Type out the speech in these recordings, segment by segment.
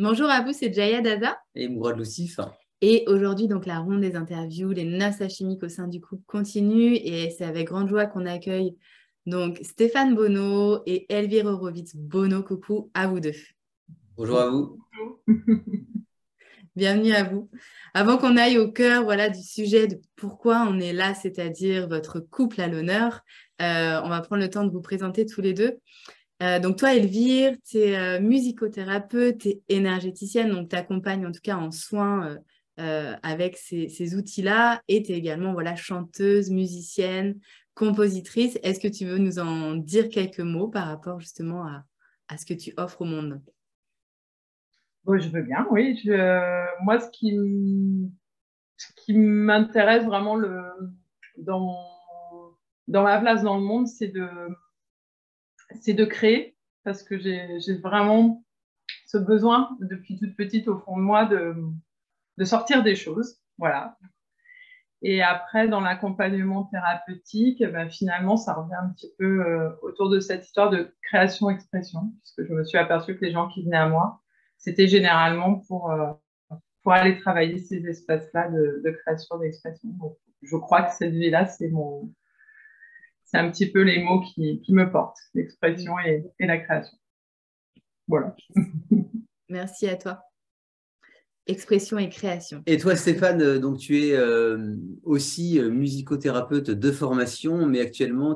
Bonjour à vous, c'est Jaya Daza. Et Mourad Loussif. Et aujourd'hui, donc la ronde des interviews, les noces alchimiques au sein du couple continue. Et c'est avec grande joie qu'on accueille donc Stéphane Bonneau et Elvire Horowitz Bonneau. Coucou à vous deux. Bonjour à vous. Bienvenue à vous. Avant qu'on aille au cœur voilà, du sujet de pourquoi on est là, c'est-à-dire votre couple à l'honneur, on va prendre le temps de vous présenter tous les deux. Donc toi, Elvire, tu es musicothérapeute, tu es énergéticienne, donc tu accompagnes en tout cas en soins avec ces outils-là, et tu es également voilà, chanteuse, musicienne, compositrice. Est-ce que tu veux nous en dire quelques mots par rapport justement à ce que tu offres au monde? Bon, je veux bien, oui. Moi, ce qui m'intéresse vraiment dans, dans ma place dans le monde, c'est de créer, parce que j'ai vraiment ce besoin, depuis toute petite au fond de moi, de sortir des choses. Voilà. Et après, dans l'accompagnement thérapeutique, ben, finalement, ça revient un petit peu autour de cette histoire de création-expression, puisque je me suis aperçue que les gens qui venaient à moi, c'était généralement pour aller travailler ces espaces-là de création, d'expression. Donc, je crois que cette vie-là, c'est un petit peu les mots qui me portent, l'expression et la création. Voilà. Merci à toi. Expression et création. Et toi, Stéphane, donc tu es aussi musicothérapeute de formation, mais actuellement,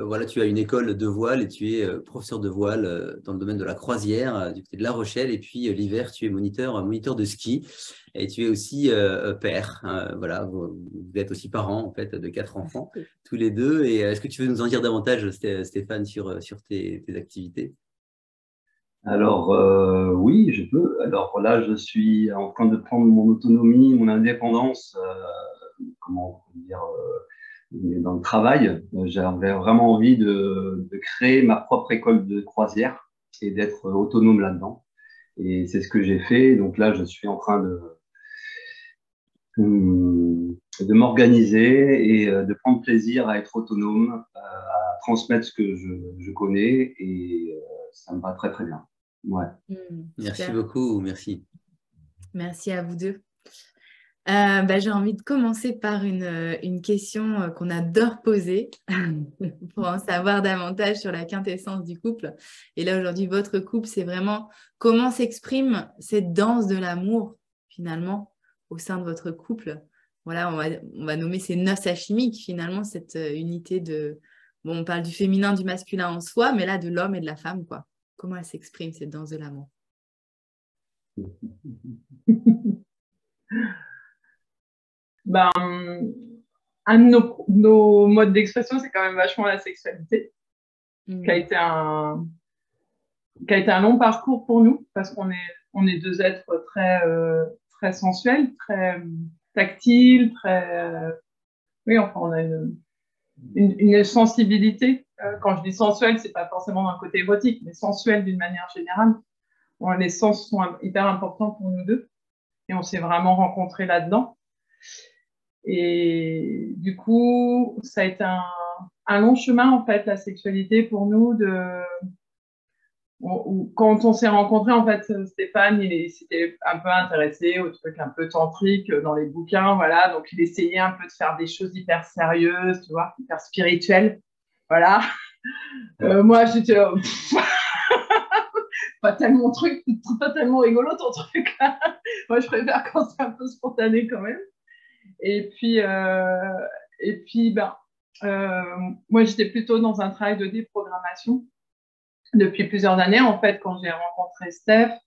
voilà, tu as une école de voile et tu es professeur de voile dans le domaine de la croisière, du côté de La Rochelle. Et puis l'hiver, tu es moniteur de ski et tu es aussi père. Voilà, vous êtes aussi parent en fait de 4 enfants, tous les deux. Et est-ce que tu veux nous en dire davantage, Stéphane, sur tes activités? Alors, oui, je peux. Alors là, je suis en train de prendre mon autonomie, mon indépendance, comment dire, dans le travail. J'avais vraiment envie de créer ma propre école de croisière et d'être autonome là-dedans. Et c'est ce que j'ai fait. Donc là, je suis en train de m'organiser et de prendre plaisir à être autonome, à transmettre ce que je connais et ça me va très, très bien. Ouais. Merci beaucoup, merci. Merci à vous deux. J'ai envie de commencer par une question qu'on adore poser pour en savoir davantage sur la quintessence du couple. Et là, aujourd'hui, votre couple, c'est vraiment comment s'exprime cette danse de l'amour, finalement, au sein de votre couple. Voilà, on va nommer ces noces alchimiques, finalement, cette unité de... Bon, on parle du féminin, du masculin en soi, mais là, de l'homme et de la femme, quoi. Comment elle s'exprime, cette danse de l'amour? Ben, un de nos modes d'expression, c'est quand même vachement la sexualité, qui a été un long parcours pour nous, parce on est deux êtres très sensuels, très tactiles, oui, enfin, on a une sensibilité. Quand je dis sensuel, c'est pas forcément d'un côté érotique, mais sensuel d'une manière générale. Bon, les sens sont hyper importants pour nous deux, et on s'est vraiment rencontrés là-dedans. Et du coup, ça a été un long chemin, en fait, la sexualité pour nous. Quand on s'est rencontrés, en fait, Stéphane, il s'était un peu intéressé aux trucs un peu tantriques dans les bouquins, voilà. Donc, il essayait un peu de faire des choses hyper sérieuses, tu vois, hyper spirituelles, voilà. Moi, j'étais pas tellement truc, pas tellement rigolo ton truc là. Moi, je préfère quand c'est un peu spontané quand même. Et puis, moi, j'étais plutôt dans un travail de déprogrammation depuis plusieurs années. En fait, quand j'ai rencontré Steph,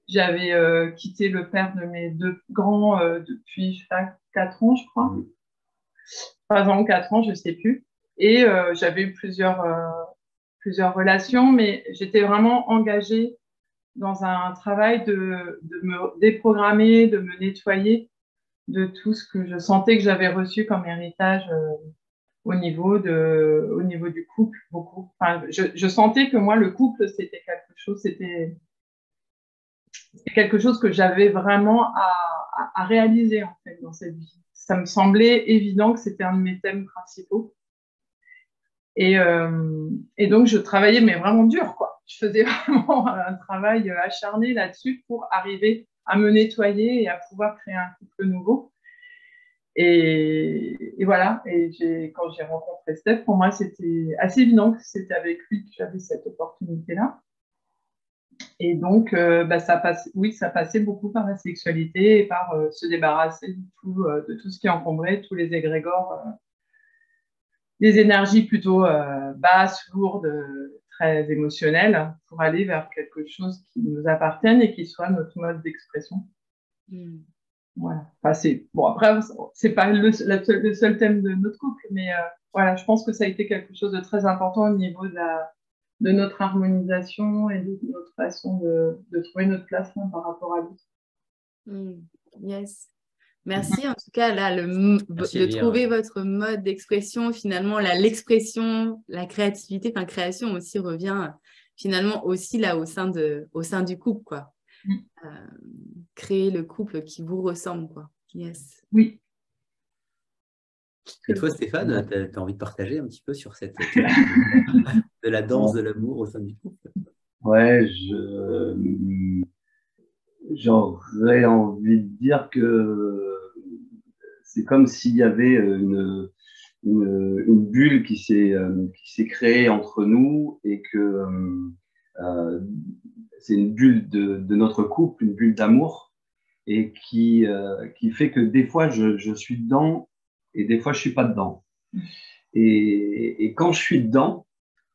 j'avais quitté le père de mes deux grands depuis, je sais pas, 4 ans, je crois. 3 ans ou 4 ans, je sais plus. Et j'avais eu plusieurs relations, mais j'étais vraiment engagée dans un travail de me déprogrammer, de me nettoyer de tout ce que je sentais que j'avais reçu comme héritage au niveau du couple, beaucoup. Enfin, je sentais que moi, le couple, c'était quelque chose que j'avais vraiment à réaliser, en fait, dans cette vie. Ça me semblait évident que c'était un de mes thèmes principaux. Et donc, je travaillais, mais vraiment dur, quoi. je faisais vraiment un travail acharné là-dessus pour arriver à me nettoyer et à pouvoir créer un couple nouveau. Et voilà, quand j'ai rencontré Steph, pour moi, c'était assez évident que c'était avec lui que j'avais cette opportunité-là. Et donc, ça passait beaucoup par la sexualité et par se débarrasser de tout ce qui encombrait, tous les égrégores, des énergies plutôt basses, lourdes, très émotionnelles, pour aller vers quelque chose qui nous appartienne et qui soit notre mode d'expression. Voilà. Enfin, bon, après, c'est pas le seul thème de notre couple, mais voilà, je pense que ça a été quelque chose de très important au niveau de notre harmonisation et de notre façon de trouver notre place par rapport à l'autre. Yes. Merci en tout cas là de trouver votre mode d'expression. Finalement, l'expression, la créativité, enfin création aussi revient finalement aussi là au sein du couple, quoi. Créer le couple qui vous ressemble, quoi. Yes. Oui. Et toi, Stéphane, tu as envie de partager un petit peu sur cette de la danse de l'amour au sein du couple? Ouais, j'aurais envie de dire que c'est comme s'il y avait une bulle qui s'est créée entre nous et que c'est une bulle de notre couple, une bulle d'amour, et qui fait que des fois je suis dedans et des fois je suis pas dedans. Et quand je suis dedans,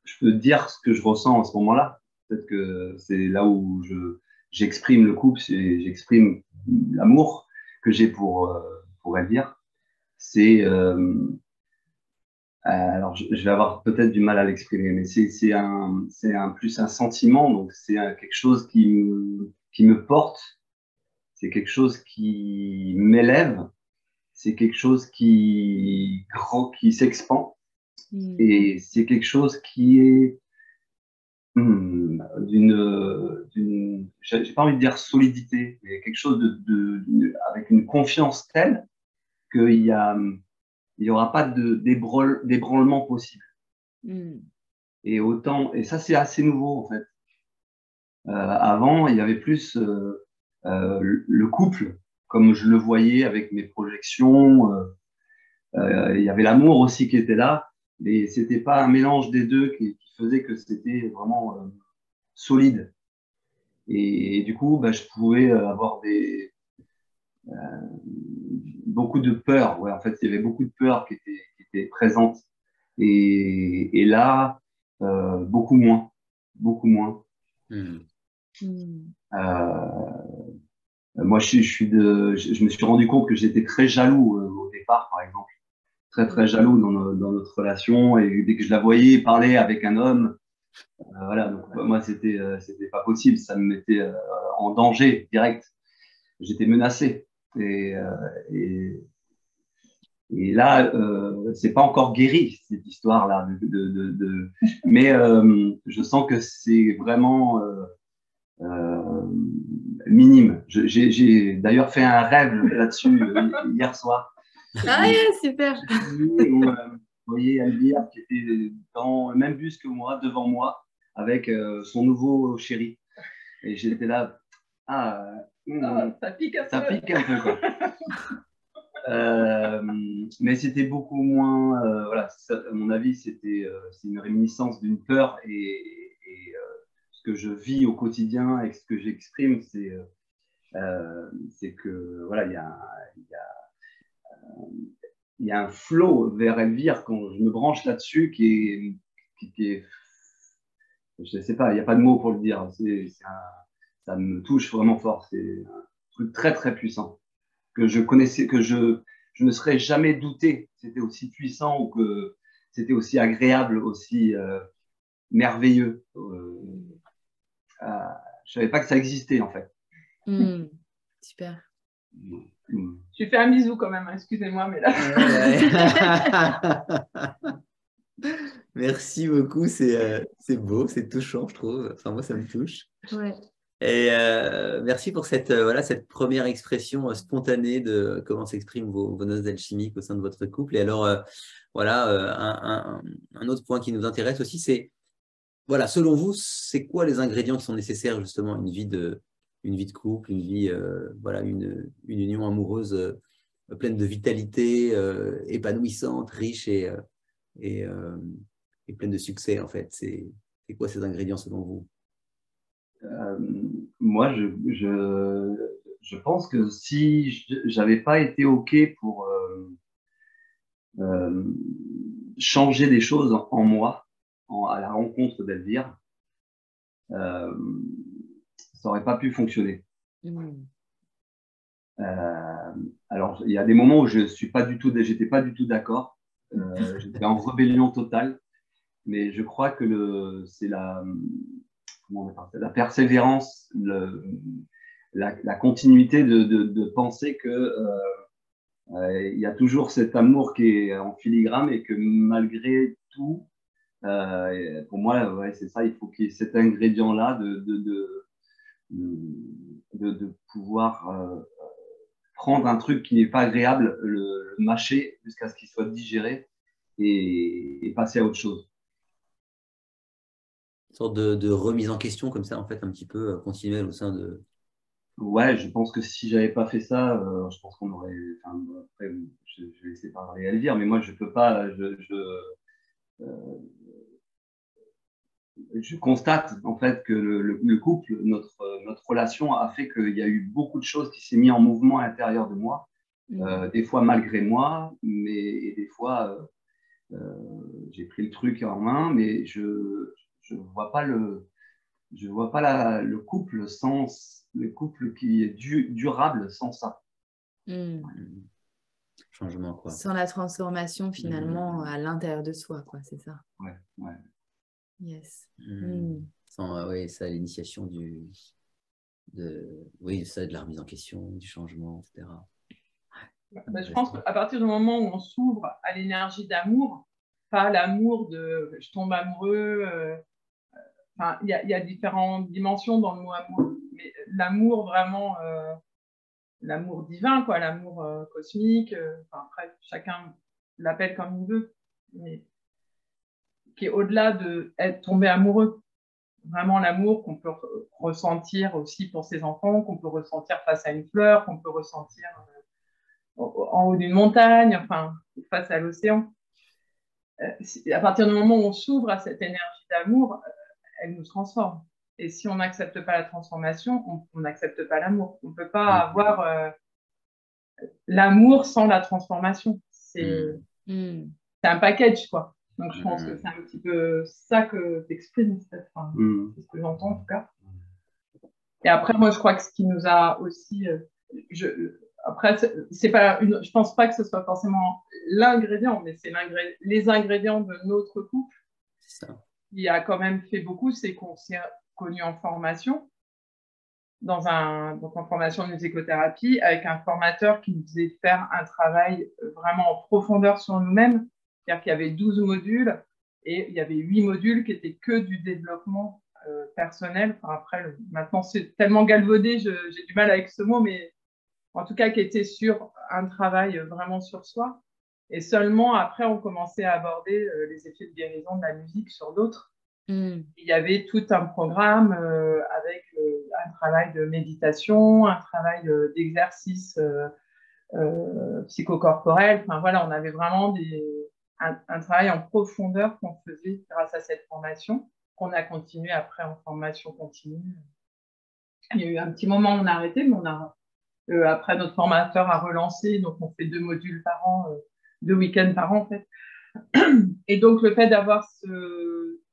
je peux dire ce que je ressens à ce moment-là. Peut-être que c'est là où j'exprime le couple, j'exprime l'amour que j'ai pour Elvire. Alors je vais avoir peut-être du mal à l'exprimer, mais c'est plus un sentiment, donc c'est quelque chose qui me porte, c'est quelque chose qui m'élève, c'est quelque chose qui s'expand, et c'est quelque chose qui est j'ai pas envie de dire solidité, mais quelque chose avec une confiance telle qu'il y aura pas d'ébranlement possible. Et ça c'est assez nouveau en fait. Avant, il y avait plus le couple, comme je le voyais avec mes projections. Il y avait l'amour aussi qui était là, mais c'était pas un mélange des deux qui faisait que c'était vraiment solide. Et du coup, je pouvais avoir beaucoup de peur. Ouais, en fait, il y avait beaucoup de peur qui étaient présentes. Et là, beaucoup moins. Beaucoup moins. Moi, je me suis rendu compte que j'étais très jaloux au départ, par exemple. Très, très jaloux dans notre relation. Et dès que je la voyais parler avec un homme, voilà, donc moi, c'était pas possible. Ça me mettait en danger direct. J'étais menacé. Et là, c'est pas encore guéri, cette histoire-là. Mais je sens que c'est vraiment minime. J'ai d'ailleurs fait un rêve là-dessus hier soir. Ah, yeah, super. Où, vous voyez Elvire qui était dans le même bus que moi, devant moi, avec son nouveau chéri. Et j'étais là, ça pique un peu, quoi. Mais c'était beaucoup moins, voilà, à mon avis, c'est une réminiscence d'une peur, et ce que je vis au quotidien et ce que j'exprime, c'est que voilà, il y a un flow vers Elvire quand je me branche là-dessus qui est, je sais pas, il n'y a pas de mots pour le dire, ça me touche vraiment fort, c'est un truc très très puissant que je connaissais, que je ne serais jamais douté que c'était aussi puissant ou que c'était aussi agréable, aussi merveilleux. Je savais pas que ça existait en fait. Super. Je lui fais un bisou quand même, hein, excusez-moi, mais là. Merci beaucoup, c'est beau, c'est touchant, je trouve. Enfin, moi, ça me touche. Ouais. Et merci pour cette première expression spontanée de comment s'expriment vos noces alchimiques au sein de votre couple. Et alors, un autre point qui nous intéresse aussi, c'est voilà, selon vous, c'est quoi les ingrédients qui sont nécessaires justement à une vie de couple, voilà, une union amoureuse pleine de vitalité, épanouissante, riche et, euh, et pleine de succès en fait. C'est quoi ces ingrédients selon vous? Moi, je pense que si j'avais pas été OK pour euh, changer des choses en moi, à la rencontre d'Elvire, ça n'aurait pas pu fonctionner. Mm. Alors, il y a des moments où j'étais pas du tout d'accord. J'étais en rébellion totale, mais je crois que c'est comment on appelle ça, la persévérance, la continuité de penser que il y a toujours cet amour qui est en filigrane et que malgré tout, pour moi, ouais, c'est ça, il faut qu'il y ait cet ingrédient-là de pouvoir prendre un truc qui n'est pas agréable, le mâcher jusqu'à ce qu'il soit digéré et passer à autre chose. Une sorte de remise en question comme ça, en fait, un petit peu continuelle au sein de… Ouais, je pense que si j'avais pas fait ça, je pense qu'on aurait. Enfin, après, je vais laisser parler Elvire, mais moi, je peux pas. Je constate en fait que le couple, notre relation a fait qu'il y a eu beaucoup de choses qui s'est mis en mouvement à l'intérieur de moi, des fois malgré moi, mais et des fois j'ai pris le truc en main, mais je vois pas le couple le couple qui est durable sans ça. Mm. Changement, quoi. Sans la transformation finalement à l'intérieur de soi, quoi, c'est ça. Ouais, ouais. Yes. Sans, oui, ça, l'initiation oui, ça, de la remise en question, du changement, etc. Bah, je pense qu'à partir du moment où on s'ouvre à l'énergie d'amour, pas l'amour de je tombe amoureux, il y a différentes dimensions dans le mot amour, mais l'amour vraiment, l'amour divin, quoi, l'amour cosmique, après, chacun l'appelle comme il veut, mais qui est au-delà de être tombé amoureux. Vraiment l'amour qu'on peut ressentir aussi pour ses enfants, qu'on peut ressentir face à une fleur, qu'on peut ressentir en haut d'une montagne, enfin, face à l'océan. À partir du moment où on s'ouvre à cette énergie d'amour, elle nous transforme. Et si on n'accepte pas la transformation, on n'accepte pas l'amour. On ne peut pas avoir l'amour sans la transformation. C'est un package, quoi. Donc, je pense que c'est un petit peu ça que tu exprimes, c'est ce que j'entends en tout cas. Et après, moi, je crois que ce qui nous a aussi… après, je pense pas que ce soit forcément l'ingrédient, mais c'est les ingrédients de notre couple qui a quand même fait beaucoup, c'est qu'on s'est connus en formation, donc en formation de musicothérapie, avec un formateur qui nous faisait faire un travail vraiment en profondeur sur nous-mêmes. C'est-à-dire qu'il y avait 12 modules et il y avait 8 modules qui étaient que du développement personnel. Enfin, après, maintenant, c'est tellement galvaudé, j'ai du mal avec ce mot, mais en tout cas, qui était sur un travail vraiment sur soi. Et seulement après, on commençait à aborder les effets de guérison de la musique sur d'autres. Il y avait tout un programme avec un travail de méditation, un travail d'exercice psychocorporel. Enfin, voilà, on avait vraiment un travail en profondeur qu'on faisait grâce à cette formation, qu'on a continué après en formation continue. Il y a eu un petit moment où on a arrêté, mais après, notre formateur a relancé, donc on fait 2 modules par an, 2 week-ends par an en fait. Et donc le fait d'avoir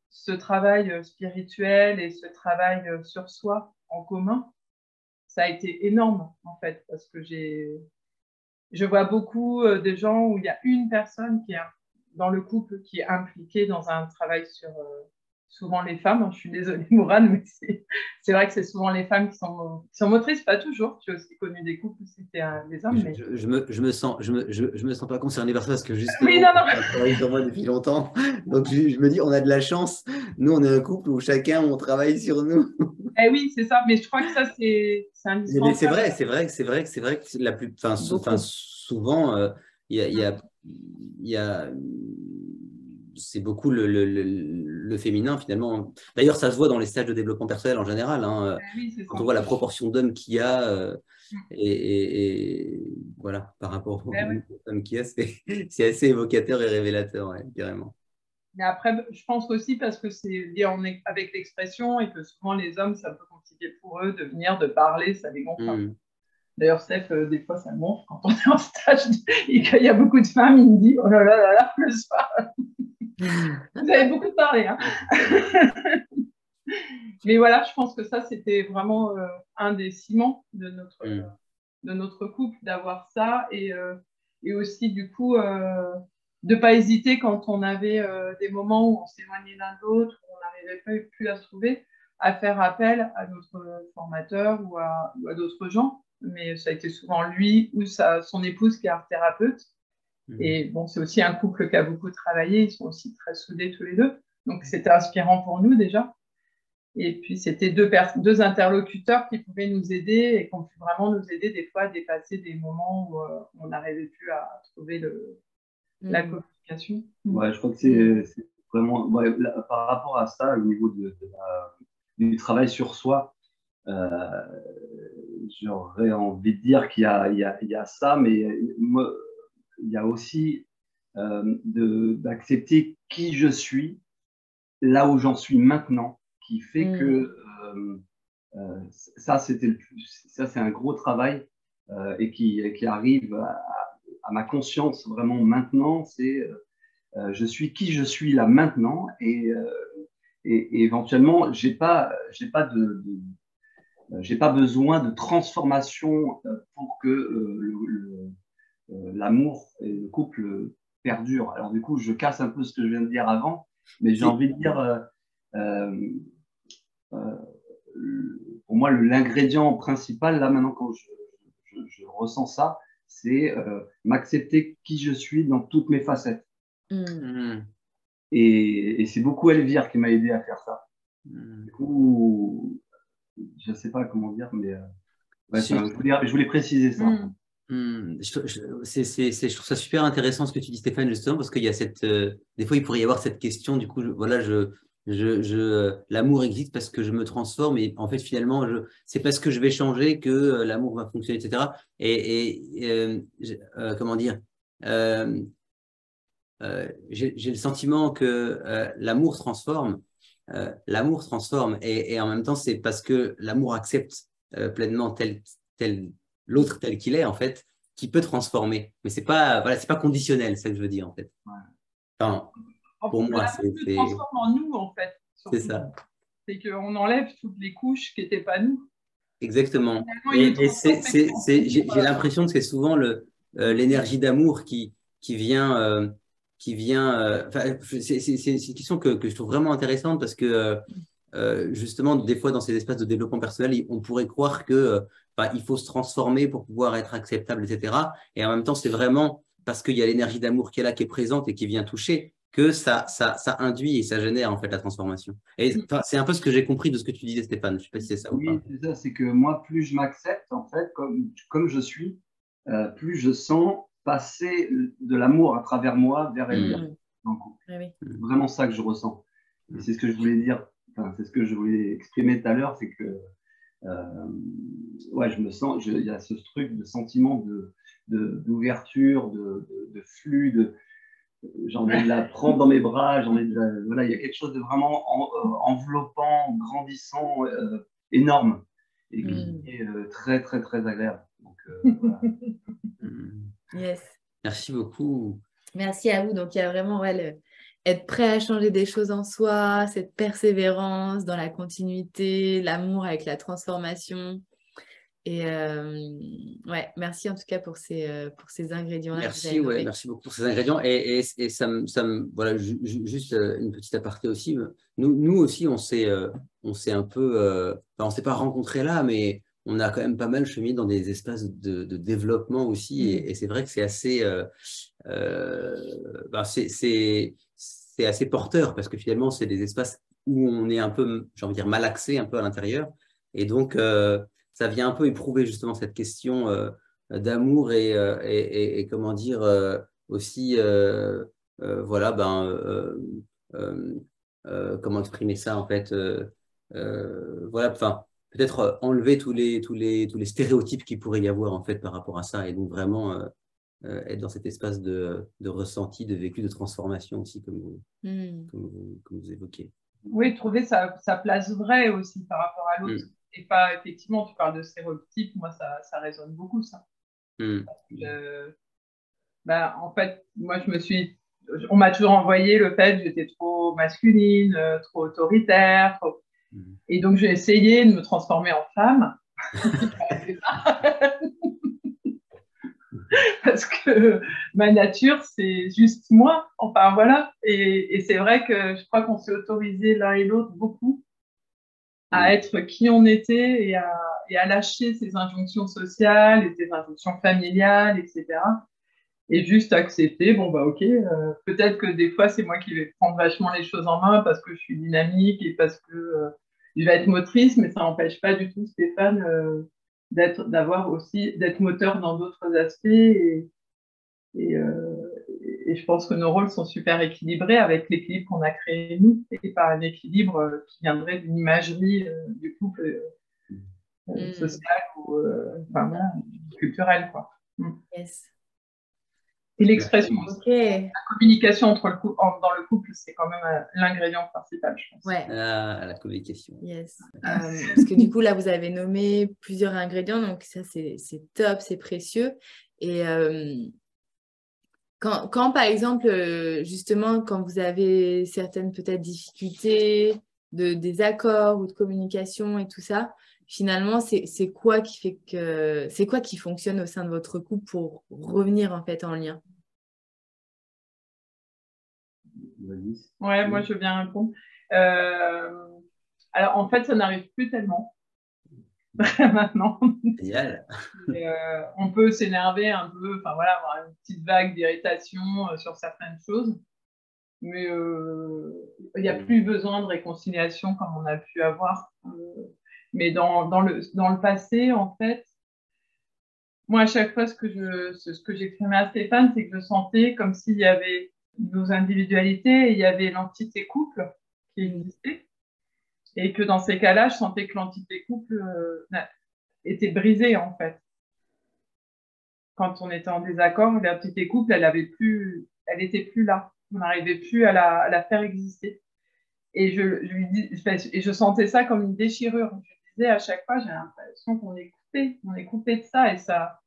ce travail spirituel et ce travail sur soi en commun, ça a été énorme en fait, parce que je vois beaucoup de gens où il y a une personne qui est dans le couple qui est impliquée dans un travail sur souvent les femmes. Je suis désolée Mourane, mais c'est vrai que c'est souvent les femmes qui sont motrices, pas toujours. Tu as aussi connu des couples où c'était des hommes. Mais… Je me sens pas concerné par ça parce que justement, oui, non. on travaille sur moi depuis longtemps. Donc je me dis, on a de la chance. Nous, on est un couple où chacun, on travaille sur nous. Eh oui, c'est ça. Mais je crois que ça, c'est indispensable. C'est vrai que la plus, souvent, il y a c'est beaucoup le féminin finalement. D'ailleurs, ça se voit dans les stages de développement personnel en général. Hein. Oui, c'est Quand ça. on voit la proportion d'hommes qu'il y a et voilà, par rapport aux Ouais. femmes qu'il y a, c'est assez évocateur et révélateur, ouais, carrément. Mais après, je pense aussi parce que c'est lié avec l'expression et que souvent les hommes, c'est un peu compliqué pour eux de venir, de parler, ça les gonfle. D'ailleurs, Steph, des fois, ça me gonfle quand on est en stage et qu'il y a beaucoup de femmes, il me dit oh là là là là, le soir. Vous avez beaucoup parlé. Hein. Mais voilà, je pense que ça, c'était vraiment un des ciments de notre couple, d'avoir ça et aussi, du coup, de ne pas hésiter quand on avait des moments où on s'éloignait l'un de l'autre, où on n'arrivait plus à se trouver, à faire appel à notre formateur ou à d'autres gens. Mais ça a été souvent lui ou son épouse qui est art thérapeute. Et bon, c'est aussi un couple qui a beaucoup travaillé, ils sont aussi très soudés tous les deux. Donc, c'était inspirant pour nous déjà. Et puis, c'était deux interlocuteurs qui pouvaient nous aider et qui ont pu vraiment nous aider des fois à dépasser des moments où on n'arrivait plus à trouver la communication. Ouais, je crois que c'est vraiment, par rapport à ça, au niveau du travail sur soi, j'aurais envie de dire qu'il y a ça, mais moi, il y a aussi d'accepter qui je suis, là où j'en suis maintenant, qui fait que ça, c'est un gros travail et qui arrive à ma conscience vraiment maintenant. C'est je suis qui je suis là maintenant et éventuellement, j'ai pas besoin de transformation pour que l'amour et le couple perdurent. Alors du coup, je casse un peu ce que je viens de dire avant, mais j'ai envie de dire, pour moi, l'ingrédient principal, là maintenant, quand je ressens ça, c'est m'accepter qui je suis dans toutes mes facettes. Et c'est beaucoup Elvire qui m'a aidé à faire ça. Du coup, je ne sais pas comment dire, mais je voulais préciser ça. Je trouve ça super intéressant ce que tu dis, Stéphane, justement, parce qu'il y a des fois, il pourrait y avoir cette question, du coup, l'amour existe parce que je me transforme et en fait, finalement, c'est parce que je vais changer que l'amour va fonctionner, etc. Comment dire j'ai le sentiment que l'amour transforme et en même temps, c'est parce que l'amour accepte pleinement l'autre tel qu'il est, en fait, qui peut transformer. Mais c'est pas conditionnel, c'est ça que je veux dire, en fait. Enfin, pour moi, c'est transforme en nous, en fait. C'est ça. C'est qu'on enlève toutes les couches qui n'étaient pas nous. Exactement. Et j'ai l'impression que c'est souvent l'énergie d'amour qui vient. C'est une question que je trouve vraiment intéressante parce que justement, des fois, dans ces espaces de développement personnel, on pourrait croire que il faut se transformer pour pouvoir être acceptable, etc. Et en même temps, c'est vraiment parce qu'il y a l'énergie d'amour qui est là, qui est présente et qui vient toucher, que ça induit et ça génère en fait la transformation. Et c'est un peu ce que j'ai compris de ce que tu disais, Stéphane. Je ne sais pas si c'est ça ou pas. Oui, c'est ça. C'est que moi, plus je m'accepte, en fait, comme je suis, plus je sens passer de l'amour à travers moi vers Elvire. C'est vraiment ça que je ressens. Et c'est ce que je voulais dire. Enfin, c'est ce que je voulais exprimer tout à l'heure, c'est que je me sens, il y a ce truc de sentiment d'ouverture, de flux, j'ai envie de la prendre dans mes bras, il y a quelque chose de vraiment enveloppant, grandissant, énorme, et qui est très, très, très agréable. Donc, voilà. Yes. Merci beaucoup. Merci à vous. Donc, il y a vraiment être prêt à changer des choses en soi, cette persévérance dans la continuité, l'amour avec la transformation. Et merci en tout cas pour ces ingrédients-là. Merci, merci beaucoup pour ces ingrédients. Et ça me voilà, juste une petite aparté aussi. Nous aussi, on s'est un peu, on s'est pas rencontrés là, mais on a quand même pas mal cheminé dans des espaces de développement aussi. Et c'est vrai que c'est assez, c'est assez porteur parce que finalement, c'est des espaces où on est un peu, j'ai envie de dire, malaxé un peu à l'intérieur. Et donc, ça vient un peu éprouver justement cette question d'amour et comment dire aussi voilà, comment exprimer ça en fait, voilà, enfin, peut-être enlever tous les stéréotypes qu'il pourrait y avoir en fait par rapport à ça, et donc vraiment être dans cet espace de ressenti, de vécu, de transformation aussi, comme vous évoquez. Oui, trouver sa place vraie aussi par rapport à l'autre. Et pas, effectivement, tu parles de stéréotypes, moi, ça résonne beaucoup, ça. En fait, moi, on m'a toujours envoyé le fait que j'étais trop masculine, trop autoritaire. Et donc, j'ai essayé de me transformer en femme. Parce que ma nature, c'est juste moi. Enfin, voilà. Et c'est vrai que je crois qu'on s'est autorisé l'un et l'autre beaucoup à être qui on était et à lâcher ces injonctions sociales et ces injonctions familiales, etc. Et juste accepter, bon, bah, ok, peut-être que des fois, c'est moi qui vais prendre vachement les choses en main parce que je suis dynamique et parce que je vais être motrice, mais ça n'empêche pas du tout Stéphane d'être moteur dans d'autres aspects. Et je pense que nos rôles sont super équilibrés avec l'équilibre qu'on a créé nous et pas un équilibre qui viendrait d'une imagerie du couple social ou enfin, voilà, culturel, quoi. Yes. Et l'expression, la communication dans le couple, c'est quand même l'ingrédient principal, je pense. Ouais. La communication. Yes. Parce que du coup, là, vous avez nommé plusieurs ingrédients, donc ça, c'est top, c'est précieux. Et quand, par exemple, justement, quand vous avez certaines peut-être difficultés de désaccords ou de communication et tout ça, finalement, c'est quoi qui fonctionne au sein de votre couple pour revenir en fait en lien? Ouais, moi je veux bien répondre. Alors en fait, ça n'arrive plus tellement maintenant. Génial. On peut s'énerver un peu, enfin voilà, avoir une petite vague d'irritation sur certaines choses, mais il n'y a plus besoin de réconciliation comme on a pu avoir. Mais dans le passé, en fait, moi à chaque fois ce que j'exprimais à Stéphane, c'est que je sentais comme s'il y avait nos individualités et il y avait l'entité couple qui existait. Et que dans ces cas-là, je sentais que l'entité couple était brisée, en fait. Quand on était en désaccord, l'entité couple, elle était plus là. On n'arrivait plus à la faire exister. Et je sentais ça comme une déchirure. Je disais à chaque fois, j'ai l'impression qu'on est coupé de ça. Et ça,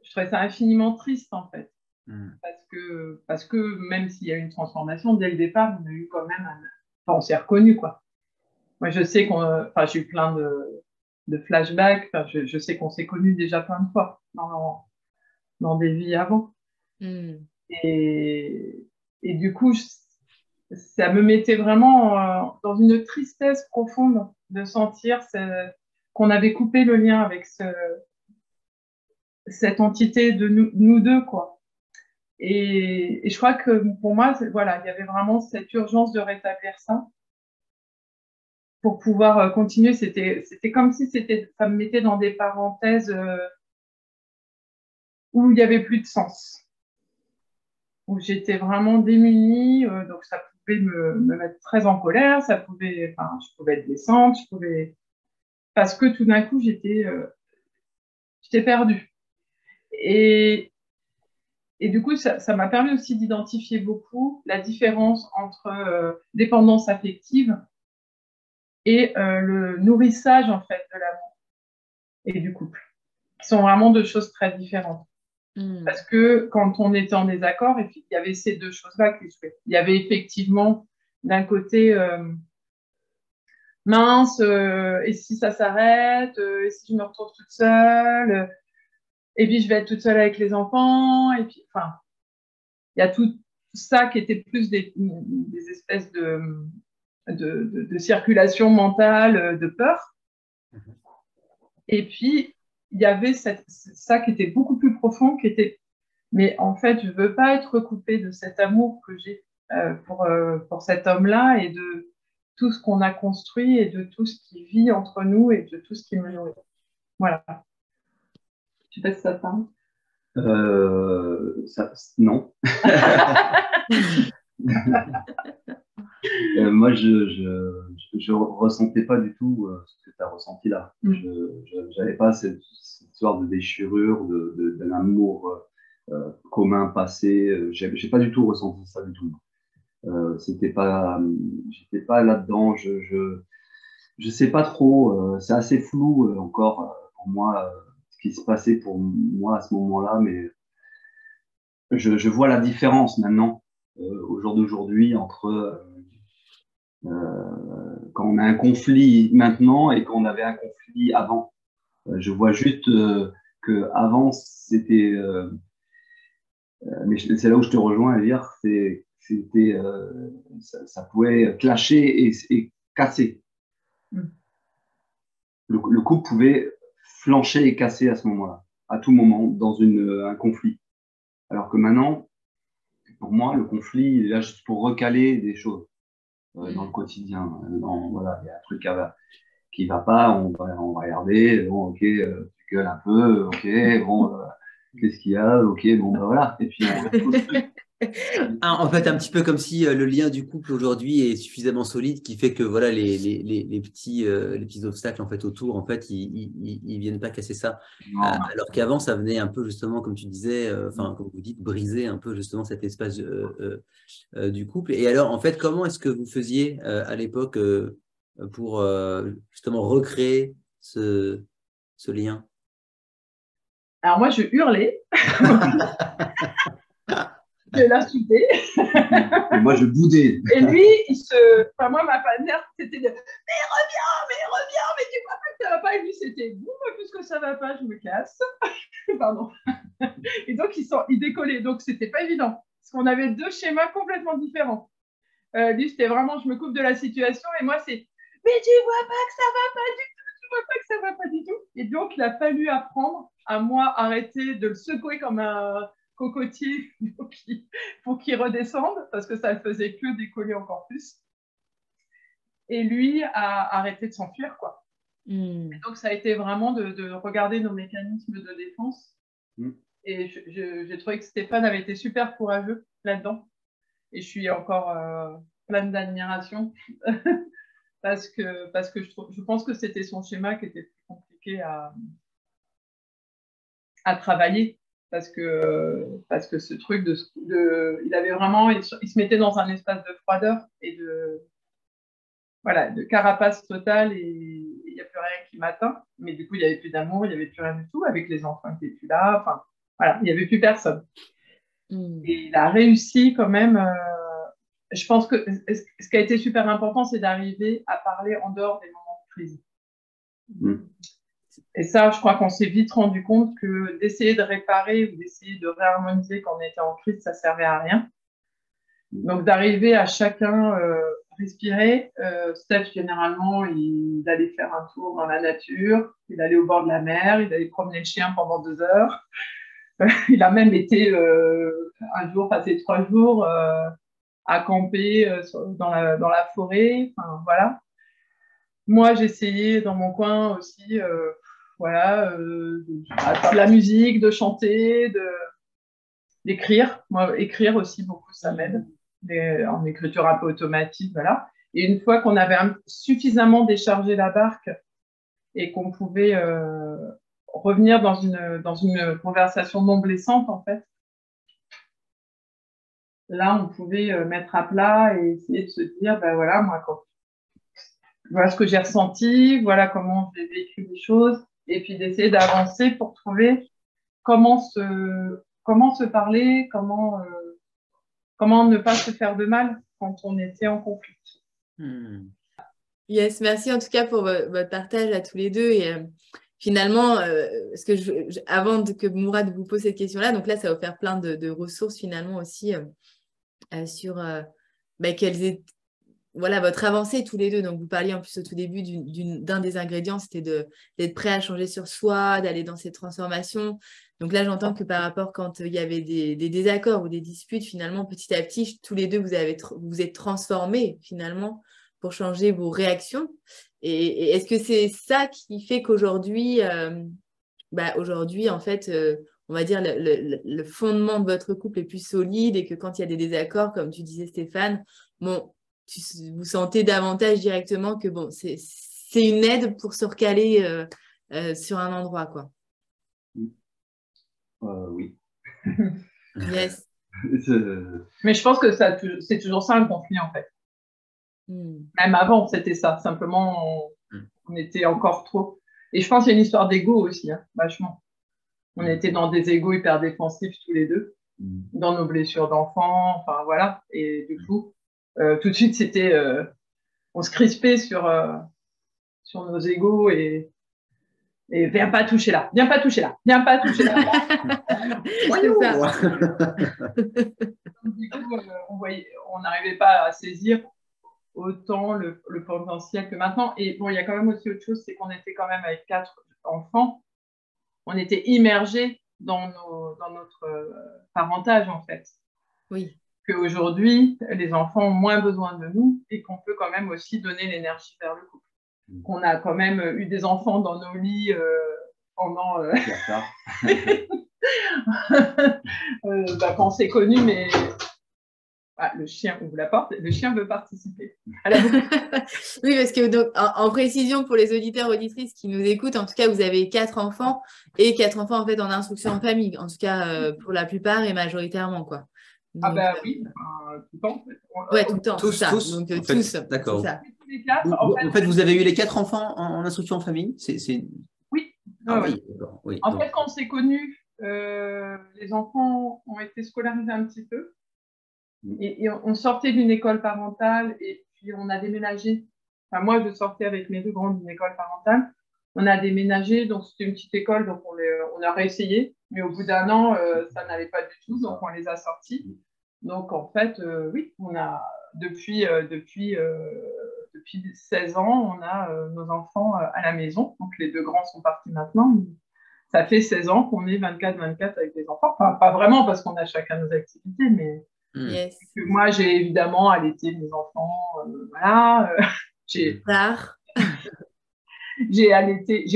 je trouvais ça infiniment triste, en fait. Parce que même s'il y a eu une transformation, dès le départ, on a eu quand même enfin, on s'est reconnus, quoi. Moi, je sais j'ai eu plein de flashbacks. Enfin, je sais qu'on s'est connus déjà plein de fois dans des vies avant. Et du coup, ça me mettait vraiment dans une tristesse profonde de sentir qu'on avait coupé le lien avec cette entité de nous deux, quoi. Et je crois que pour moi, voilà, il y avait vraiment cette urgence de rétablir ça. Pour pouvoir continuer, c'était comme si ça me mettait dans des parenthèses où il n'y avait plus de sens, où j'étais vraiment démunie, donc ça pouvait me mettre très en colère, je pouvais être blessante, parce que tout d'un coup, j'étais perdue. Et du coup, ça m'a permis aussi d'identifier beaucoup la différence entre dépendance affective et le nourrissage, en fait, de l'amour et du couple, qui sont vraiment deux choses très différentes. Parce que quand on était en désaccord, et puis il y avait ces deux choses-là qui se faisaient. Il y avait effectivement d'un côté mince, et si ça s'arrête, et si je me retrouve toute seule, et puis je vais être toute seule avec les enfants, et puis enfin, il y a tout ça qui était plus des espèces de circulation mentale, de peur. Et puis il y avait ça qui était beaucoup plus profond, qui était mais en fait, je ne veux pas être coupée de cet amour que j'ai pour cet homme-là et de tout ce qu'on a construit et de tout ce qui vit entre nous et de tout ce qui me nourrit. Voilà. Je ne sais pas si ça te parle. Non. Moi, je ressentais pas du tout ce que tu as ressenti là. Je n'avais pas cette histoire de déchirure, d'un amour commun passé. J'ai pas du tout ressenti ça du tout. J'étais pas là-dedans. Je sais pas trop. C'est assez flou encore pour moi ce qui se passait pour moi à ce moment-là, mais je vois la différence maintenant au jour d'aujourd'hui entre quand on a un conflit maintenant et quand on avait un conflit avant. Je vois juste que avant c'était, mais c'est là où je te rejoins à dire, c'était, ça pouvait clasher et casser. Le couple pouvait flancher et casser à ce moment-là, à tout moment, dans un conflit. Alors que maintenant, pour moi, le conflit, il est là juste pour recaler des choses dans le quotidien. Voilà, il y a un truc qui va pas, on va regarder, bon, ok, tu gueules un peu, ok, bon, qu'est-ce qu'il y a, ok, bon, ben voilà, et puis on reste le truc. En fait, un petit peu comme si le lien du couple aujourd'hui est suffisamment solide qui fait que voilà, les petits obstacles en fait, autour, en fait, ils viennent pas casser ça. Alors qu'avant, ça venait un peu justement, comme tu disais, enfin, comme vous dites, briser un peu justement cet espace du couple. Et alors, en fait, comment est-ce que vous faisiez à l'époque pour justement recréer ce lien? Alors moi, je hurlais. Je l'insultais. Et moi, je boudais. Et lui, enfin, moi, ma manière, c'était de mais reviens, mais tu vois pas que ça va pas. Et lui, c'était bon, puisque ça va pas, je me casse. Pardon. Et donc, il décollait. Donc, c'était pas évident. Parce qu'on avait deux schémas complètement différents. Lui, c'était vraiment, je me coupe de la situation. Et moi, c'est mais tu vois pas que ça va pas du tout. Tu vois pas que ça va pas du tout. Et donc, il a fallu apprendre à moi arrêter de le secouer comme un cocotier pour qu'il redescende, parce que ça ne faisait que décoller encore plus. Et lui a arrêté de s'enfuir, quoi. Donc, ça a été vraiment de regarder nos mécanismes de défense. Et j'ai trouvé que Stéphane avait été super courageux là-dedans. Et je suis encore pleine d'admiration parce que je pense que c'était son schéma qui était plus compliqué à travailler. Parce que ce truc il avait vraiment, il se mettait dans un espace de froideur et de carapace totale, et il n'y a plus rien qui m'atteint. Mais du coup, il n'y avait plus d'amour, il n'y avait plus rien du tout, avec les enfants qui n'étaient plus là. Enfin, voilà, il n'y avait plus personne. Et il a réussi quand même. Je pense que ce qui a été super important, c'est d'arriver à parler en dehors des moments de crise. Et ça, je crois qu'on s'est vite rendu compte que d'essayer de réparer ou d'essayer de réharmoniser quand on était en crise, ça servait à rien. Donc, d'arriver à chacun respirer. Steph, généralement, il allait faire un tour dans la nature, il allait au bord de la mer, il allait promener le chien pendant 2 heures. Il a même été un jour, passé 3 jours à camper dans la forêt. Enfin, voilà. Moi, j'essayais dans mon coin aussi de faire de la musique, de chanter, d'écrire. Moi, écrire aussi beaucoup, ça m'aide. En écriture un peu automatique, voilà. Et une fois qu'on avait suffisamment déchargé la barque et qu'on pouvait revenir dans une conversation non blessante, en fait, là, on pouvait mettre à plat et essayer de se dire, ben voilà, moi, voilà ce que j'ai ressenti, voilà comment j'ai vécu les choses, et puis d'essayer d'avancer pour trouver comment se parler, comment ne pas se faire de mal quand on était en conflit. Yes, merci en tout cas pour votre partage à tous les deux. Et finalement, parce que avant que Mourad vous pose cette question-là, donc là, ça va vous faire plein de ressources finalement aussi sur quelles étaient voilà, votre avancée tous les deux. Donc, vous parliez en plus au tout début d'un des ingrédients, c'était d'être prêt à changer sur soi, d'aller dans cette transformation. Donc là, j'entends que par rapport quand il y avait des désaccords ou des disputes, finalement, petit à petit, tous les deux, vous êtes transformés finalement pour changer vos réactions. Et est-ce que c'est ça qui fait qu'aujourd'hui, aujourd'hui, en fait, on va dire, le fondement de votre couple est plus solide et que quand il y a des désaccords, comme tu disais Stéphane, bon, vous sentez davantage directement que bon, c'est une aide pour se recaler sur un endroit, quoi. Oui. Yes. Mais je pense que c'est toujours ça un conflit en fait. Même avant, c'était ça. Simplement, on était encore trop. Et je pense qu'il y a une histoire d'ego aussi, hein, vachement. On était dans des égos hyper défensifs tous les deux, dans nos blessures d'enfants, enfin voilà. Et du coup, tout de suite, c'était, on se crispait sur nos égos et viens pas toucher là, viens pas toucher là, viens pas toucher là. C'est ça. Du coup, on n'arrivait pas à saisir autant le potentiel que maintenant. Et bon, il y a quand même aussi autre chose, c'est qu'on était quand même avec 4 enfants. On était immergés dans notre parentage, en fait. Oui. Qu'aujourd'hui, les enfants ont moins besoin de nous et qu'on peut quand même aussi donner l'énergie vers le couple. Qu'on a quand même eu des enfants dans nos lits pendant... quand on s'est connus, mais... le chien ouvre la porte, le chien veut participer. Oui, parce que donc, en précision pour les auditeurs auditrices qui nous écoutent, en tout cas, vous avez 4 enfants et 4 enfants en fait en instruction en famille, en tout cas pour la plupart et majoritairement, quoi. Donc, oui, tout le temps. Ouais, tout le temps, tous, ça. tous. Donc en fait, tous, d'accord. c'est ça. En fait, vous avez eu les 4 enfants en instruction en famille? Oui. Oui, d'accord. Oui, en fait, quand on s'est connus, les enfants ont été scolarisés un petit peu. Et on sortait d'une école parentale et puis on a déménagé. Enfin, moi, je sortais avec mes 2 grands d'une école parentale. On a déménagé, donc c'était une petite école, donc on a réessayé. Mais au bout d'1 an, ça n'allait pas du tout, donc on les a sortis. Donc en fait, oui, on a depuis 16 ans, on a nos enfants à la maison. Donc les 2 grands sont partis maintenant. Ça fait 16 ans qu'on est 24-24 avec des enfants. Enfin, pas vraiment parce qu'on a chacun nos activités, mais Yes. moi, j'ai évidemment allaité mes enfants. Voilà. J'ai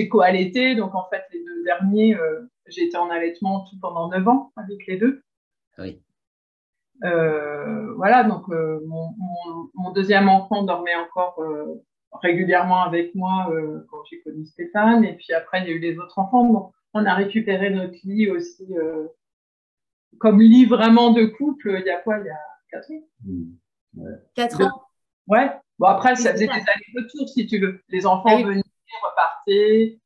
co-allaité. Donc en fait, les 2 derniers, j'ai été en allaitement tout pendant 9 ans avec les 2. Oui. Voilà, donc mon deuxième enfant dormait encore régulièrement avec moi quand j'ai connu Stéphane. Et puis après, il y a eu les autres enfants. Donc, on a récupéré notre lit aussi comme lit vraiment de couple. Il y a quoi? Il y a 4 ans. 4 ans? Ouais. Bon, après, ça faisait des allers-retours, si tu veux. Les enfants venaient, repartaient.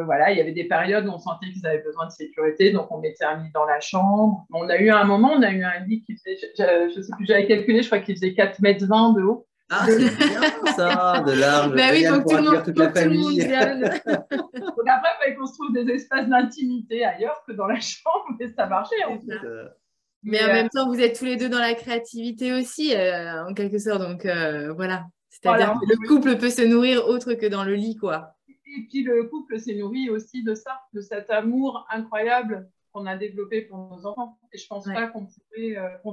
Voilà, il y avait des périodes où on sentait qu'ils avaient besoin de sécurité, donc on mettait un lit dans la chambre. On a eu un lit qui faisait, je sais plus, j'avais calculé, je crois qu'il faisait 4,20 m de haut. Ah, c'est bien ça, de large. Bah oui, il faut que toute la famille vienne. Donc après, il fallait qu'on se trouve des espaces d'intimité ailleurs que dans la chambre, et ça marchait en fait. Mais en même temps, vous êtes tous les 2 dans la créativité aussi, en quelque sorte. Donc voilà. C'est-à-dire que le couple peut se nourrir autre que dans le lit, quoi. Et puis le couple s'est nourri aussi de ça, de cet amour incroyable qu'on a développé pour nos enfants. Et je pense pas qu'on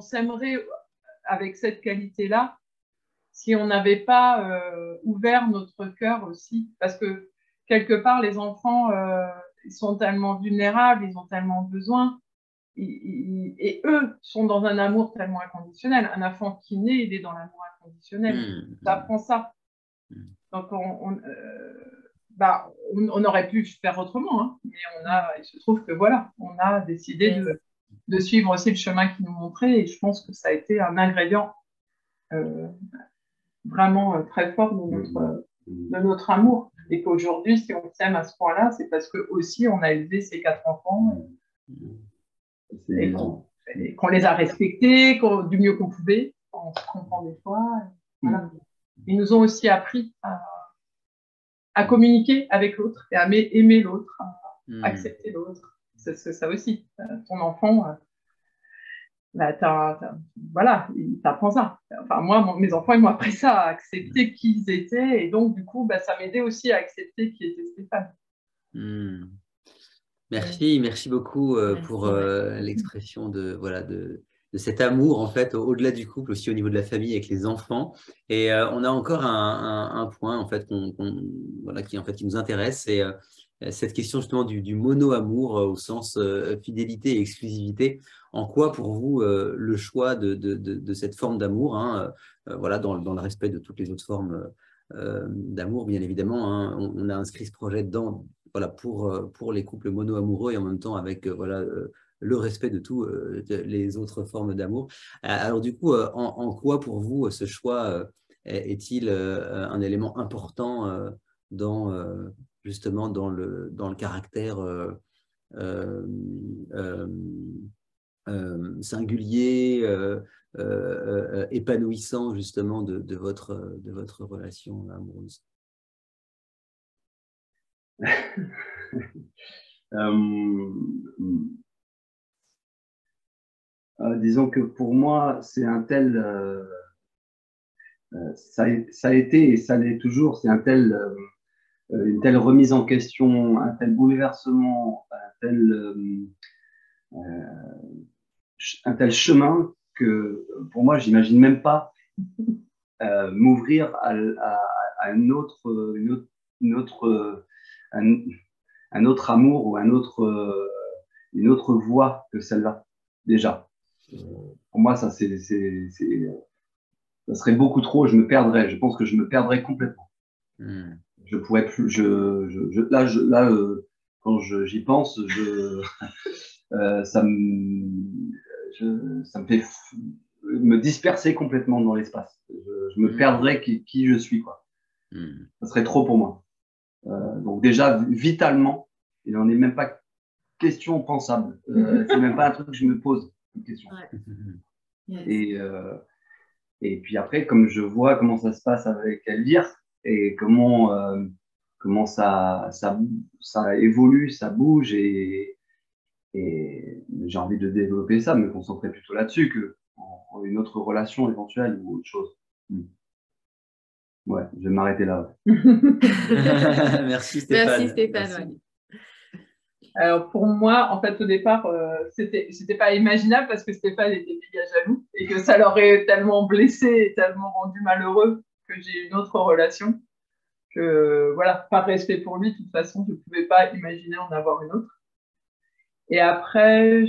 s'aimerait avec cette qualité-là si on n'avait pas ouvert notre cœur aussi. Parce que quelque part, les enfants, ils sont tellement vulnérables, ils ont tellement besoin. Et eux sont dans un amour tellement inconditionnel. Un enfant qui naît, il est dans l'amour inconditionnel. Ça apprend ça. Donc, on aurait pu faire autrement, hein, mais il se trouve que voilà, on a décidé de suivre aussi le chemin qu'ils nous montraient, et je pense que ça a été un ingrédient vraiment très fort de notre amour. Et qu'aujourd'hui, si on s'aime à ce point-là, c'est parce que aussi on a élevé ces 4 enfants et qu'on les a respectés du mieux qu'on pouvait. On se comprend des fois. Voilà. Ils nous ont aussi appris à communiquer avec l'autre et à aimer l'autre, à accepter l'autre. C'est ça aussi. Ton enfant, voilà, il t'apprend ça. Enfin, moi, mes enfants, ils m'ont appris ça, à accepter qui ils étaient. Et donc, du coup, ça m'aidait aussi à accepter qui était Stéphane. Merci beaucoup pour l'expression de cet amour, en fait, au-delà du couple, aussi au niveau de la famille avec les enfants. Et on a encore un point, en fait, qui nous intéresse, cette question justement du mono-amour au sens fidélité et exclusivité. En quoi, pour vous, le choix de cette forme d'amour, hein, voilà, dans le respect de toutes les autres formes d'amour, bien évidemment, hein, on a inscrit ce projet dedans, voilà, pour les couples mono-amoureux et en même temps avec voilà, le respect de tous les autres formes d'amour. Alors du coup, en quoi pour vous ce choix est-il un élément important dans justement dans le caractère euh, euh, singulier, épanouissant justement de votre relation amoureuse? Disons que pour moi, c'est un tel, ça a été et ça l'est toujours, c'est une telle remise en question, un tel bouleversement, un tel chemin que pour moi, j'imagine même pas m'ouvrir à une autre, un autre amour ou une autre voie que celle-là, déjà. Pour moi, ça serait beaucoup trop, je me perdrais, je pense que je me perdrais complètement. Je pourrais plus, là, quand j'y pense, ça me fait me disperser complètement dans l'espace. Je me perdrais qui je suis, quoi. Ça serait trop pour moi. Donc déjà, vitalement, il n'en est même pas question pensable. C'est même pas un truc que je me pose une question. Ouais. Et puis après, comme je vois comment ça se passe avec Elvire et comment ça évolue, ça bouge et j'ai envie de développer ça, me concentrer plutôt là-dessus que en une autre relation éventuelle ou autre chose. Ouais, je vais m'arrêter là. Merci Stéphane. Merci Stéphane. Merci. Ouais. Alors pour moi, en fait, au départ, c'était pas imaginable parce que Stéphane était méga jaloux et que ça l'aurait tellement blessé et tellement rendu malheureux que j'ai une autre relation. Que voilà, par respect pour lui, de toute façon, je ne pouvais pas imaginer en avoir une autre. Et après,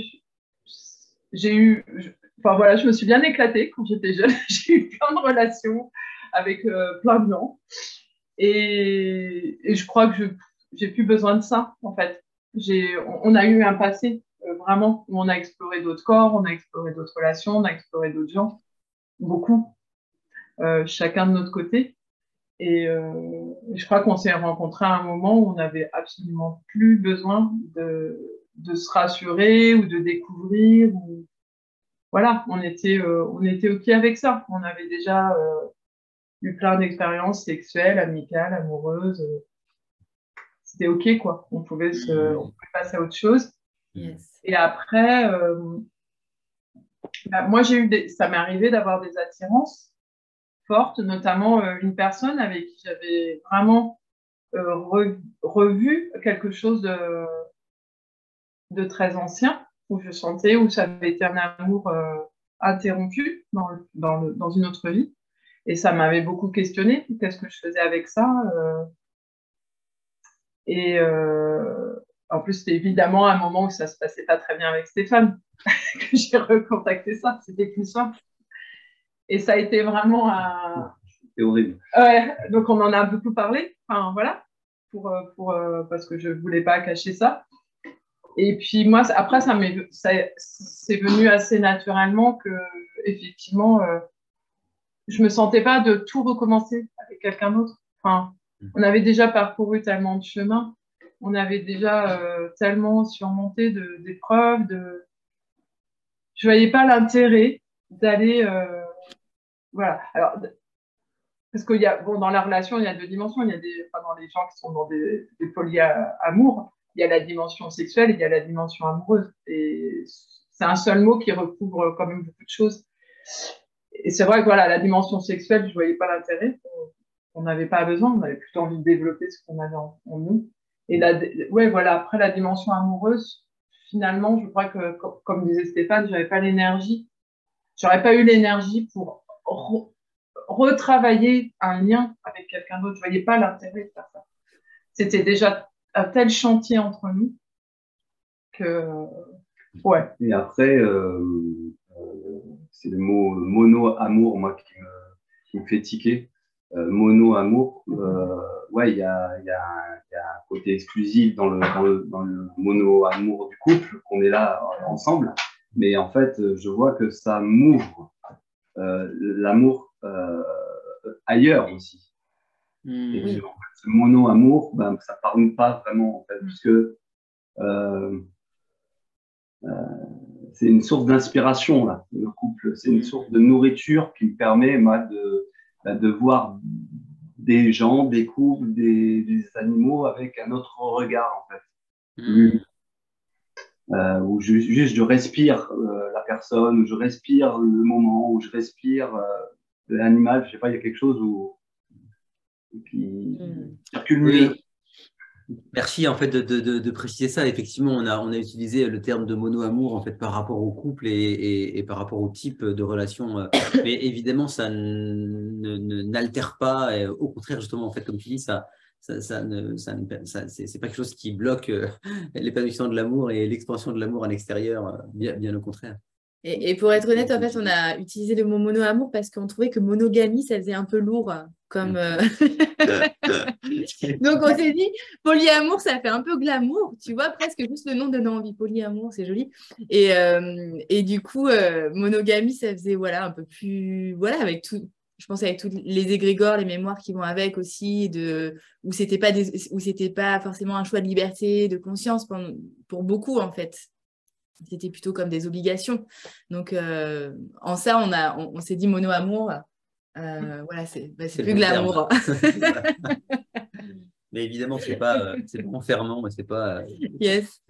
enfin voilà, je me suis bien éclatée quand j'étais jeune. J'ai eu plein de relations avec plein de gens. Et je crois que j'ai plus besoin de ça, en fait. On a eu un passé, vraiment, où on a exploré d'autres corps, on a exploré d'autres relations, on a exploré d'autres gens, beaucoup, chacun de notre côté. Et je crois qu'on s'est rencontrés à un moment où on n'avait absolument plus besoin de se rassurer ou de découvrir. Voilà, on était OK avec ça. On avait déjà eu plein d'expériences sexuelles, amicales, amoureuses. C'était OK, quoi. On pouvait passer à autre chose. Yes. Et après, moi, ça m'est arrivé d'avoir des attirances fortes, notamment une personne avec qui j'avais vraiment revu quelque chose de très ancien, où je sentais, où ça avait été un amour interrompu dans une autre vie. Et ça m'avait beaucoup questionné. Qu'est-ce que je faisais avec ça Et en plus, c'était évidemment un moment où ça se passait pas très bien avec Stéphane, que j'ai recontacté ça. C'était plus simple. Et ça a été vraiment un... C'est horrible. Ouais, donc on en a beaucoup parlé. Enfin, voilà. Parce que je voulais pas cacher ça. Et puis moi, après, c'est venu assez naturellement que, effectivement, je me sentais pas de tout recommencer avec quelqu'un d'autre. Enfin, on avait déjà parcouru tellement de chemins, on avait déjà tellement surmonté d'épreuves. Je voyais pas l'intérêt d'aller, voilà. Alors, parce qu'il y a, bon, dans la relation, il y a deux dimensions. Il y a dans les gens qui sont dans des polyamours, il y a la dimension sexuelle et il y a la dimension amoureuse. Et c'est un seul mot qui recouvre quand même beaucoup de choses. Et c'est vrai que voilà, la dimension sexuelle, je ne voyais pas l'intérêt. On n'avait pas besoin, on avait plutôt envie de développer ce qu'on avait en nous. Et ouais, voilà, après la dimension amoureuse, finalement, je crois que, comme disait Stéphane, j'avais pas l'énergie. J'aurais pas eu l'énergie pour retravailler un lien avec quelqu'un d'autre. Je voyais pas l'intérêt de faire ça. C'était déjà un tel chantier entre nous que, ouais. Et après, c'est le mot mono-amour, moi, qui me fait tiquer. Mono-amour, ouais, il y a un côté exclusif dans le mono-amour du couple, qu'on est là ensemble. Mais en fait, je vois que ça m'ouvre l'amour ailleurs aussi. Et Oui. en fait, ce mono-amour, ben, ça ne parle pas vraiment, en fait, puisque c'est une source d'inspiration, là, le couple. C'est une source de nourriture qui me permet, moi, de voir des gens, des couples, des animaux avec un autre regard, en fait. Où juste je respire la personne, où je respire le moment, où je respire l'animal. Je sais pas, il y a quelque chose qui circule mieux. Oui. Merci en fait de préciser ça. Effectivement, on a utilisé le terme de mono-amour en fait par rapport au couple et par rapport au type de relation. Mais évidemment, ça n'altère pas. Et au contraire, justement, en fait, comme tu dis, c'est pas quelque chose qui bloque l'épanouissement de l'amour et l'expansion de l'amour à l'extérieur. Bien au contraire. Et pour être honnête, en fait, on a utilisé le mot mono-amour parce qu'on trouvait que monogamie, ça faisait un peu lourd. Comme Donc, on s'est dit, polyamour, ça fait un peu glamour. Tu vois, presque juste le nom donne envie. Polyamour, c'est joli. Et du coup, monogamie, ça faisait voilà, un peu plus. Voilà, avec tout. Je pense avec tous les égrégores, les mémoires qui vont avec aussi, où c'était pas forcément un choix de liberté, de conscience pour beaucoup, en fait. C'était plutôt comme des obligations. Donc, en ça, on s'est dit mono-amour. Voilà, c'est plus glamour. Mais évidemment, c'est pas enfermant, mais c'est pas. Yes.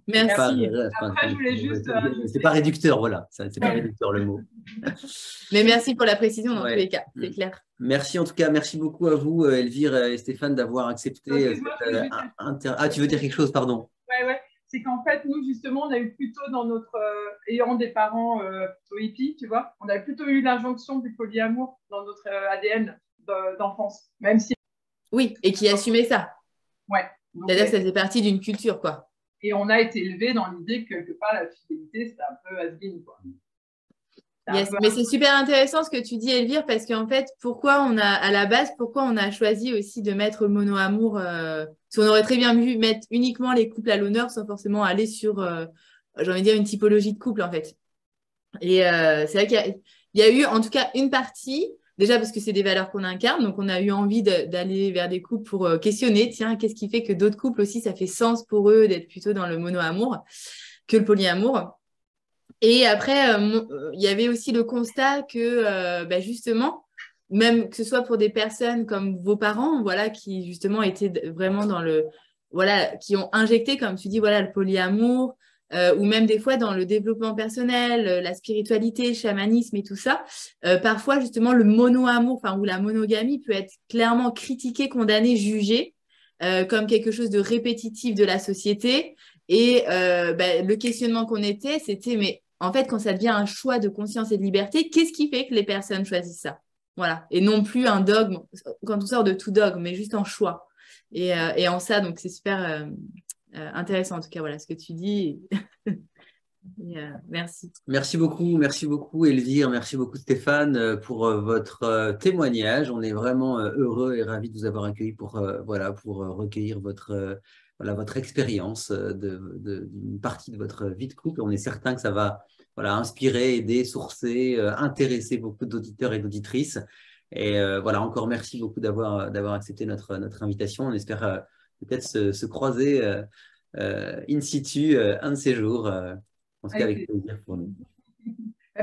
Merci. Après, je voulais juste. C'est pas réducteur, voilà. C'est pas réducteur le mot. Mais merci pour la précision dans tous les cas, c'est clair. Merci en tout cas, merci beaucoup à vous, Elvire et Stéphane, d'avoir accepté. Tu veux dire quelque chose, pardon? Ouais. C'est qu'en fait, nous, justement, on a eu plutôt dans notre... ayant des parents plutôt hippies, tu vois, on a plutôt eu l'injonction du polyamour dans notre ADN d'enfance, même si... Oui, et qui assumait ça. Ouais. C'est-à-dire que ça faisait partie d'une culture, quoi. Et on a été élevés dans l'idée que, quelque part, la fidélité, c'était un peu has-been, quoi. Yes, mais c'est super intéressant ce que tu dis, Elvire, parce qu'en fait, pourquoi on a choisi aussi de mettre le mono-amour parce qu'on aurait très bien pu mettre uniquement les couples à l'honneur sans forcément aller sur, j'ai envie de dire, une typologie de couple, en fait. Et c'est vrai qu'il y a eu, en tout cas, une partie, déjà parce que c'est des valeurs qu'on incarne, donc on a eu envie d'aller vers des couples pour questionner, tiens, qu'est-ce qui fait que d'autres couples aussi, ça fait sens pour eux d'être plutôt dans le mono-amour que le polyamour. Et après, il y avait aussi le constat que, justement, même que ce soit pour des personnes comme vos parents, voilà, qui justement étaient vraiment dans qui ont injecté, comme tu dis, voilà, le polyamour, ou même des fois dans le développement personnel, la spiritualité, le chamanisme et tout ça, parfois justement le mono-amour, ou la monogamie peut être clairement critiqué, condamné, jugé, comme quelque chose de répétitif de la société. Et le questionnement qu'on c'était, mais en fait, quand ça devient un choix de conscience et de liberté, qu'est-ce qui fait que les personnes choisissent ça? Voilà. Et non plus un dogme, quand on sort de tout dogme, mais juste un choix. Et en ça, donc c'est super intéressant, en tout cas, voilà ce que tu dis. Merci. Merci beaucoup Elvire, merci beaucoup Stéphane pour votre témoignage. On est vraiment heureux et ravis de vous avoir accueilli pour recueillir votre expérience d'une partie de votre vie de couple. On est certain que ça va inspirer, aider, sourcer, intéresser beaucoup d'auditeurs et d'auditrices. Et encore merci beaucoup d'avoir accepté notre invitation. On espère peut-être se croiser in situ un de ces jours. En tout cas, avec plaisir pour nous.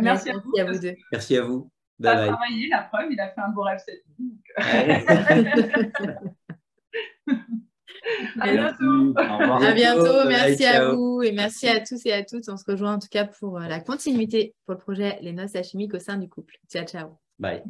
Merci à vous deux. Merci à vous. Il a travaillé, la preuve, il a fait un beau rêve cette nuit. À bientôt. À bientôt. Merci à vous et merci à tous et à toutes. On se rejoint en tout cas pour la continuité pour le projet Les Noces Alchimiques au sein du couple. Ciao, ciao. Bye.